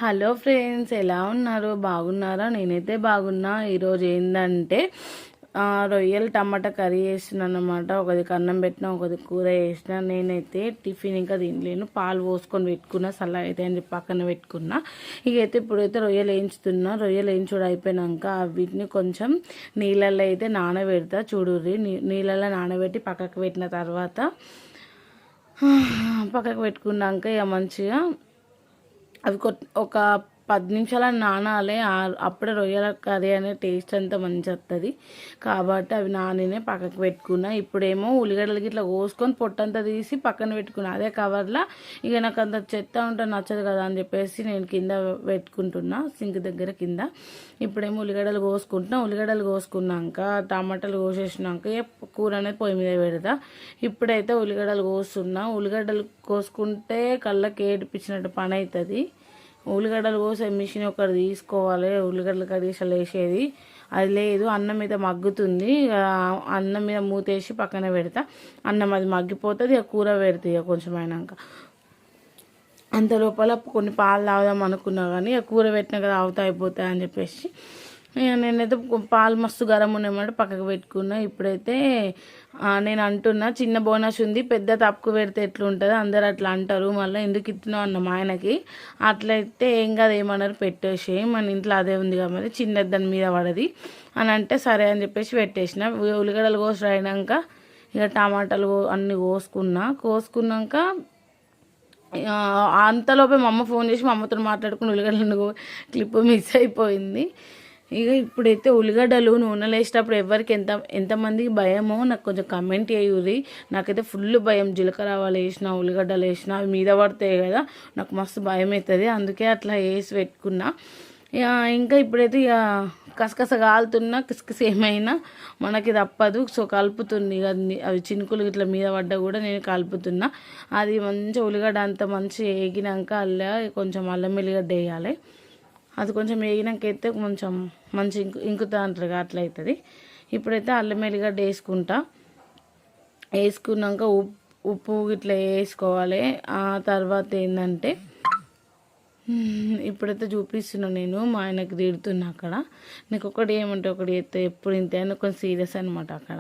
Hello friends, ఎలా ఉన్నారు? బాగున్నారా? నేనైతే బాగున్నా. ఈరోజు ఏంటంటే రొయ్యలు టమాటా కర్రీ చేస్తున్నాను అనమాట. ఒకది అన్నం పెట్టిన, ఒకది కూర చేసిన. నేనైతే టిఫిన్ ఇంకా తినలేను, పాలు పోసుకొని పెట్టుకున్నా, చల్ల అయితే అని చెప్పి పక్కన పెట్టుకున్నా. ఇకైతే ఇప్పుడైతే రొయ్యలు వేయించుతున్నా. రొయ్యలు వేయించుడు అయిపోయినాక వీటిని కొంచెం నీళ్ళల్లో అయితే నానబెడతా. చూడుర్రి, నీళ్ళల్లో నానబెట్టి పక్కకు పెట్టిన తర్వాత పక్కకు పెట్టుకున్నాక ఇక మంచిగా అవి ఒక 10 నిమిషాలు నానాలి. అప్పుడే రొయ్యల కర్రీ అనే టేస్ట్ అంతా మంచి వస్తుంది కాబట్టి అవి నానినే పక్కకు పెట్టుకున్నా. ఇప్పుడేమో ఉల్లిగడ్డలకి ఇట్లా కోసుకొని పొట్టంతా తీసి పక్కన పెట్టుకున్నా అదే కవర్లో. ఇక నాకు అంత చెత్త ఉంటే నచ్చదు కదా అని చెప్పేసి నేను కింద పెట్టుకుంటున్నా, సింక్ దగ్గర కింద. ఇప్పుడేమో ఉల్లిగడ్డలు కోసుకుంటున్నా. ఉల్లిగడ్డలు కోసుకున్నాక టమాటాలు కోసేసినాక కూర అనేది పొయ్యి మీద పెడతా. ఇప్పుడైతే ఉల్లిగడ్డలు కోస్తున్నా. ఉల్లిగడ్డలు కోసుకుంటే కళ్ళకి ఏడిపించినట్టు పని అవుతుంది. ఉల్లిగడ్డలు కోసే మిషన్ ఒకటి తీసుకోవాలి. ఉల్లిగడ్డలు కడిగేసాలు వేసేది అది లేదు. అన్నం మీద మగ్గుతుంది, అన్నం మీద మూతేసి పక్కన పెడతా. అన్నం అది మగ్గిపోతుంది, ఇక కూర పెడుతుంది. ఇక కొంచెం అయినాక అంత లోపల కొన్ని పాలు తాగుదాం అనుకున్నా కానీ ఇక కూర పెట్టినా కదా అవుతా అయిపోతాయి అని చెప్పేసి నేనైతే పాలు మస్తు గరం ఉన్నాయన్నమాట పక్కకు పెట్టుకున్నా. ఇప్పుడైతే నేను అంటున్నా, చిన్న బోనస్ ఉంది, పెద్ద తప్పుకు పెడితే ఎట్లుంటుంది, అందరు అట్లా అంటారు, మళ్ళీ ఎందుకు ఇస్తున్నావు అన్న మా ఆయనకి. అట్లయితే ఏం కాదు, ఏమన్నారు పెట్టేసి, మన ఇంట్లో అదే ఉంది కదా మరి, చిన్నది దాని మీద పడది అని అంటే సరే అని చెప్పేసి పెట్టేసిన. ఉల్లిగడ్డలు కోసి అయినాక ఇక టమాటాలు అన్నీ కోసుకున్నాక అంతలోపే మా అమ్మ ఫోన్ చేసి మా అమ్మతో మాట్లాడుకుని ఉల్లిగడ్డలు క్లిప్ మిస్ అయిపోయింది. ఇక ఇప్పుడైతే ఉల్లిగడ్డలు నూనెలు వేసేటప్పుడు ఎవరికి ఎంతమందికి భయమో నాకు కొంచెం కమెంట్ చేయుర్రి. నాకైతే ఫుల్ భయం. జీలకర్ర ఆవాలు వేసిన, ఉల్లిగడ్డలు వేసిన అవి మీద పడతాయి కదా, నాకు మస్తు భయం అవుతుంది. అందుకే అట్లా వేసి పెట్టుకున్నా. ఇంకా ఇప్పుడైతే ఇక కసకస కాలుతున్నా, కిసకిస ఏమైనా మనకి తప్పదు. సో కలుపుతుంది ఇక అవి చినుకులు ఇట్లా మీద పడ్డా కూడా నేను కలుపుతున్నా. అది మంచిగా ఉల్లిగడ్డ అంత మంచిగా వేగినాక కొంచెం అల్లం వెల్లిగడ్డ వేయాలి. అది కొంచెం వేగినాక అయితే కొంచెం మంచి ఇంకుతా అంటారు అట్లా అవుతుంది. ఇప్పుడైతే అల్లం వెల్లిగడ్డ వేసుకున్నాక ఉప్పు ఇట్లా వేసుకోవాలి. ఆ తర్వాత ఏంటంటే ఇప్పుడైతే చూపిస్తున్నాను, నేను మా ఆయనకు తిడుతున్నా. అక్కడ నీకు ఒకటి ఏమంటే ఒకటి ఎత్తే ఎప్పుడు ఇంతే అని కొంచెం సీరియస్ అనమాట. అక్కడ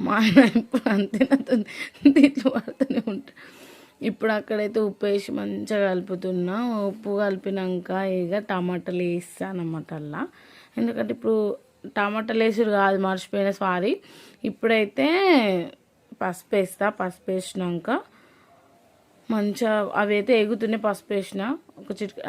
మా ఆయన ఇప్పుడు అంతే తిట్లు పడుతూనే ఉంటా. ఇప్పుడు అక్కడైతే ఉప్పు వేసి మంచిగా కలుపుతున్నా. ఉప్పు కలిపినాక ఇక టమాటాలు వేస్తాను అన్నమాట అలా. ఎందుకంటే ఇప్పుడు టమాటాలు వేసుడు కాదు, మర్చిపోయిన సారీ. ఇప్పుడైతే పసుపు వేస్తా. పసుపు వేసినాక మంచిగా అవి అయితే ఎగుతున్నాయి. పసుపు వేసిన ఒక